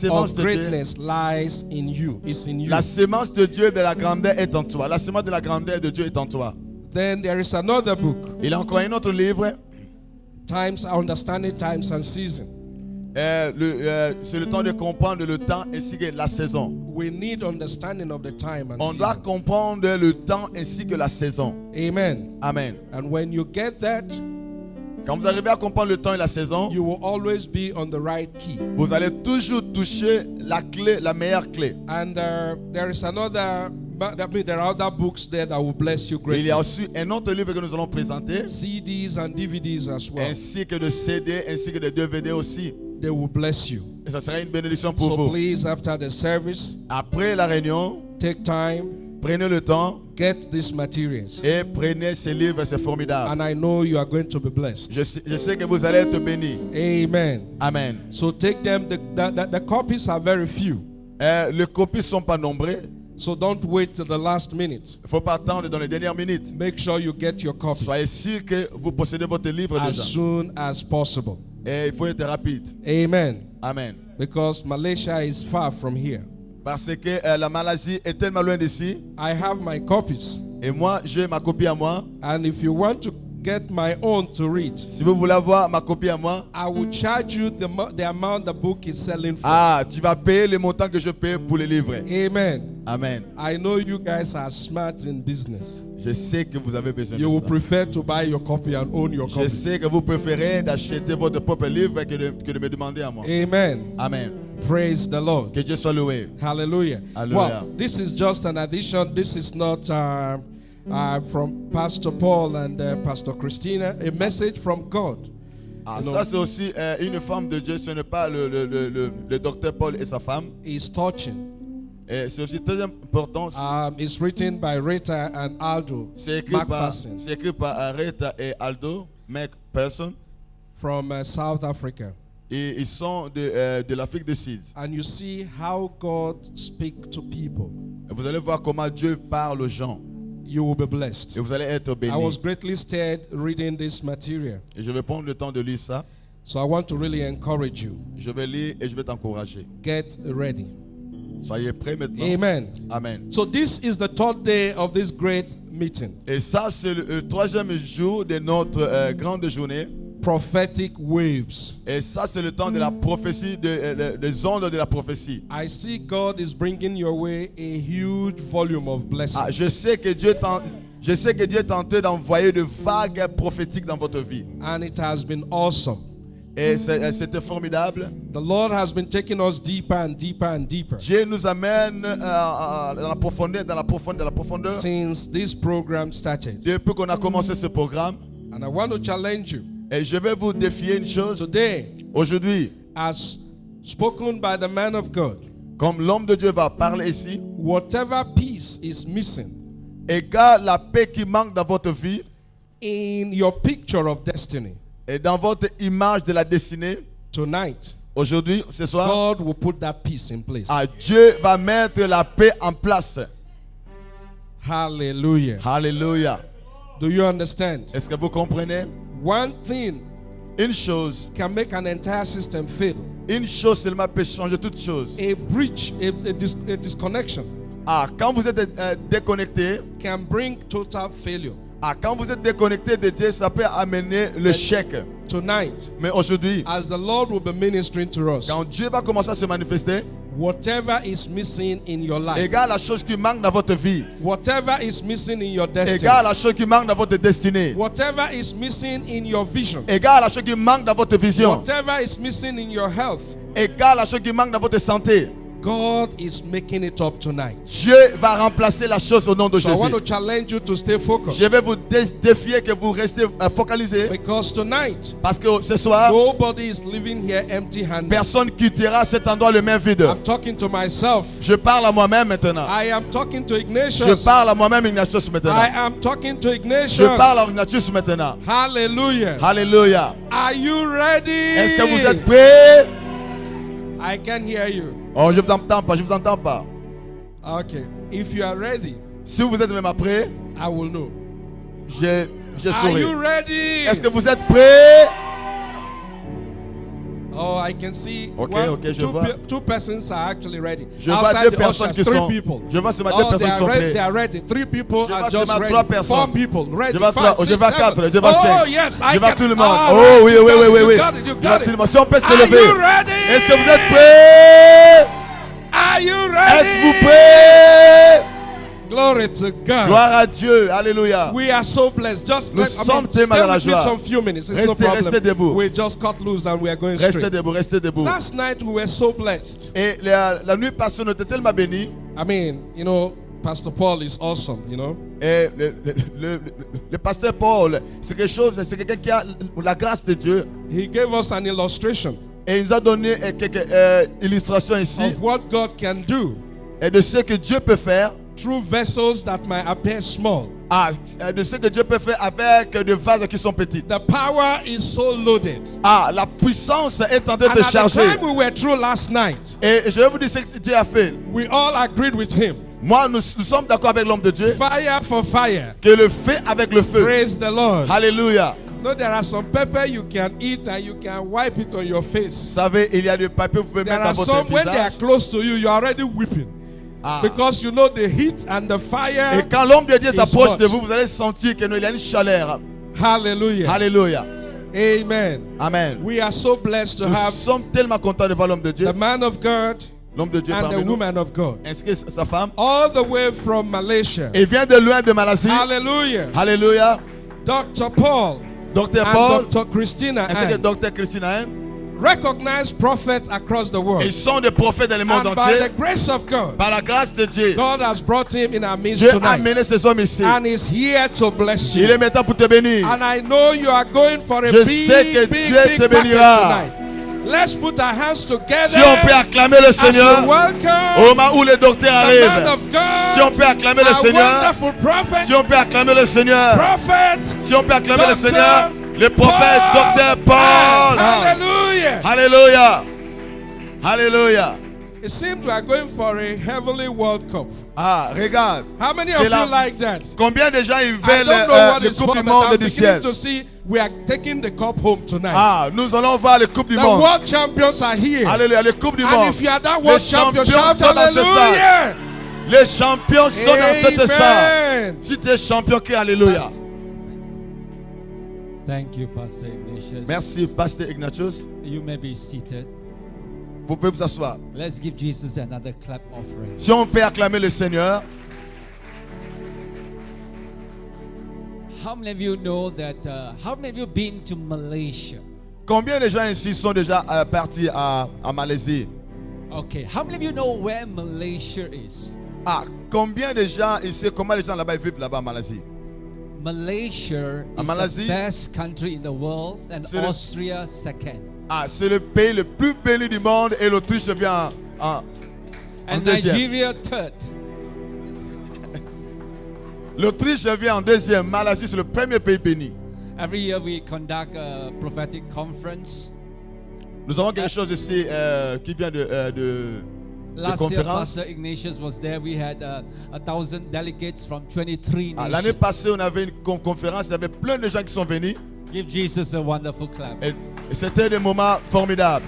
sémence of de Dieu. greatness lies in you. It's in you. La sémence de Dieu de la grandeur est en toi. La sémence de la grandeur de Dieu est en toi. Then there is another book, Il y a encore un autre livre. Times, Understanding Times and Season. C'est le temps de comprendre le temps ainsi que la saison. We need understanding of the time and On doit season. comprendre le temps ainsi que la saison. Amen. Amen. And when you get that, Quand vous arrivez à comprendre le temps et la saison, you will always be on the right key. vous allez toujours toucher la clé, la meilleure clé. And there is another, there are other books there that will bless you Il greatly. y a aussi un autre livre que nous allons présenter, CDs and DVDs as well. ainsi que de CD, ainsi que de DVD aussi. They will bless you. Et ça sera une bénédiction pour So vous. please, after the service, Après la réunion, take time, prenez le temps get these materials. et prenez ces livres, c'est formidable. And I know you are going to be blessed. Je sais que vous allez être bénis. Amen. Amen. So take them. The copies are very few. Les copies ne sont pas nombreuses. So don't wait till the last minute. Il ne faut pas attendre dans les dernières minutes. Make sure you get your copy Soyez sûr que vous possédez votre livre as déjà. soon as possible. Et il faut être rapide. Amen. Amen. Because Malaysia is far from here. Parce que la Malaisie est tellement loin d'ici. I have my copies. Et moi, j'ai ma copie à moi. And if you want to get my own to read, Si vous voulez avoir ma copie à moi, I will charge you the amount the book is selling for. tu vas payer le montant que je paye pour les livres. Amen. Amen. I know you guys are smart in business. Je sais que vous avez besoin You will de ça. prefer to buy your copy and own your Je copy. sais que vous préférez d'acheter votre propre livre que de me demander à moi. Amen. Amen. Praise the Lord. Que Dieu soit loué. Hallelujah. Hallelujah. Well, this is just an addition. This is not from Pastor Paul and Pastor Christina. A message from God. Ça c'est aussi une femme de Dieu. Ce n'est pas le docteur Paul et sa femme. Is touching. Et c'est aussi très important. It's written by Rita and Aldo C'est écrit par Rita et Aldo McPherson. From South Africa. Et ils sont de l'Afrique du Sud. And you see how God speaks to people. Et vous allez voir comment Dieu parle aux gens. You will be blessed. Et vous allez être bénis. I was greatly stirred reading this material. Et je vais prendre le temps de lire ça. So I want to really encourage you. Je vais lire et je vais t'encourager. Get ready. Soyez prêts maintenant. Amen. Amen. So this is the third day of this great meeting. Et ça, c'est le troisième jour de notre grande journée. Prophetic waves. Et ça, c'est le temps de la prophétie, des ondes de la prophétie. I see God is bringing your way a huge volume of blessings. Je sais que Dieu est en train d'envoyer de vagues prophétiques dans votre vie. And it has been awesome. Et c'était formidable. The Lord has been taking us deeper and deeper and deeper. Dieu nous amène dans la profondeur. Since this program started. Depuis qu'on a commencé ce programme. And I want to challenge you. Et je vais vous défier une chose. Today, aujourd'hui, as spoken by the man of God, comme l'homme de Dieu va parler ici, whatever peace is missing, égale la paix qui manque dans votre vie, in your picture of destiny, et dans votre image de la destinée, tonight, aujourd'hui, ce soir, God will put that peace in place. Dieu va mettre la paix en place. Hallelujah. Hallelujah. Do you understand? Est-ce que vous comprenez? One thing une chose can make an entire system fail. Une chose seulement peut changer toute chose. A breach, a disconnection. Quand vous êtes déconnecté, can bring total failure. Quand vous êtes déconnecté de Dieu, ça peut amener l'échec. Tonight, mais aujourd'hui, as the Lord will be ministering to us, quand Dieu va commencer à se manifester, whatever is missing in your life, égale la chose qui manque dans votre vie, whatever is missing in your destiny, égale la chose qui manque dans votre destinée, whatever is missing in your vision, égale la chose qui manque dans votre vision, whatever is missing in your health, égale la chose qui manque dans votre santé, God is making it up tonight. Dieu va remplacer la chose au nom de Jésus. I want to challenge you to stay focused. Je vais vous défier que vous restez focalisés. Because tonight, parce que ce soir, nobody is living here empty-handed. Personne quittera cet endroit le main vide. I'm talking to myself. Je parle à moi-même maintenant. I am talking to Ignatius. Je parle à moi-même Ignatius maintenant. I am talking to Ignatius. Je parle à Ignatius maintenant. Hallelujah. Hallelujah. Are you ready? Est-ce que vous êtes prêts? I can hear you. Oh, je vous entends pas, je vous entends pas. Okay. If you are ready, si vous êtes même prêts, I will know. Je Are saurai. you ready? Est-ce que vous êtes prêts? Oh, I can see Okay, okay, je vois. two persons are actually ready. Je vois Outside deux the personnes ushers, qui three sont. people. Je vois seulement deux Oh, personnes qui sont they prêtes. are ready. Three people Je are vois just seulement ready. trois personnes. Four people ready. Je vois Five, trois, je six, vois seven. quatre, je vois Oh cinq. yes, Je I vois can. tout le monde. Ah, Oh right, oui, you oui, got oui, it, oui, you oui. got it, you Je vois got tout le it. monde. Si on peut se Are lever. you ready? Est-ce que vous êtes prêts? Are you ready? Êtes-vous prêts? Glory to God. Gloire à Dieu. Alléluia. We are so blessed. Just Nous sommes tellement dans la stay with me joie. some few minutes. It's no Restez, problem. restez debout. We just cut loose and we are going Restez straight. debout, restez debout. Last night we were so blessed. Et la nuit passée, on était tellement bénis. I mean, you know, Pastor Paul is awesome, you know. Et le pasteur Paul, c'est quelque chose, c'est quelqu'un qui a la grâce de Dieu. He gave us an illustration Et il nous a donné quelques illustrations ici. of what God can do Et de ce que Dieu peut faire. through vessels that might appear small. Ah, de ce que Dieu peut faire avec des vases qui sont petits. The power is so loaded. Ah, la puissance est en train And de at the charger. time we were through last night, Et je vais vous dire ce que Dieu a fait. we all agreed with him. Moi, nous sommes d'accord avec l'homme de Dieu. Fire for fire. Que le feu avec le feu. Praise the Lord. Alléluia. No, there are some pepper you can eat and you can wipe it on your Vous face. savez, il y a des papiers que vous pouvez There mettre are dans some, votre when they are visage. close to you, you are already weeping. Ah. Because you know the heat and the Et fire. quand l'homme de Dieu is s'approche much. de vous, vous allez sentir qu'il y a une chaleur. Hallelujah. Alléluia. Amen. Amen. We are so blessed to Nous have sommes tellement contents de voir l'homme de Dieu. the man of God L'homme de Dieu and the parmi nous. woman of God. Ainsi que sa femme. All the way from Malaysia. Il vient de loin de Malaisie. Hallelujah. Alléluia. Dr. Paul Docteur and Paul. Dr. Christina Ainsi que Ann, Docteur Christina Ann. recognized prophets across the world. Ils sont des prophètes dans le monde And by the entier. grace of God, Par la grâce de Dieu. God has brought him in our midst Dieu a tonight. amené ces hommes ici. And is here to bless Il you. est maintenant pour te bénir. And I know you are going for a Je big, sais que big, Dieu big te package bénira. tonight. Let's put our hands together Si on peut acclamer le as we Seigneur. Au welcome moment où le docteur the man arrive. of Si on God, peut acclamer le our Seigneur. wonderful prophet, Si on peut acclamer le Seigneur. prophet, Si on peut acclamer le Docteur Seigneur. Le prophète Docteur Paul. Hallelujah. Alléluia. Alléluia. It seems we are going for a heavenly World Cup. Ah, regarde. How many C'est of la- you like that? Combien de gens ils I veulent don't know what le it's Coupe for, du but monde I'm du beginning ciel? to see we are taking the cup home tonight. Ah, nous allons voir le Coupe du The monde. world champions are here. Alléluia, le Coupe du And monde. if you are that Les world champion, champions shout sont dans ce hallelujah. Les champions sont dans cette salle. Amen. Si tu es champion, crie Alléluia. Thank you, Pastor Ignatius. Merci, Pasteur Ignatius. You may be seated. Vous pouvez vous asseoir. Let's give Jesus another clap offering. Si on peut acclamer le Seigneur. How many of you know that? How many of you been to Malaysia? Combien de gens ici sont déjà partis à Malaisie? Okay. How many of you know where Malaysia is? Ah, combien de gens ici, comment les gens là-bas vivent là-bas en Malaisie? Malaysia is Malaisie, the best country in the world, and c'est le- Austria second. Ah, c'est le pays le plus béni du monde et l'Autriche vient en And deuxième. Nigeria third. L'Autriche vient en deuxième. Malaisie, c'est le premier pays béni. Every year we conduct a prophetic conference. Nous avons quelque chose ici qui vient de Last year, conférence. Pastor Ignatius was there. We had 1,000 delegates from 23 Ah, l'année nations. passée, on avait une conférence. Il y avait plein de gens qui sont venus. Give Jesus a wonderful clap. Et c'était des moments formidables.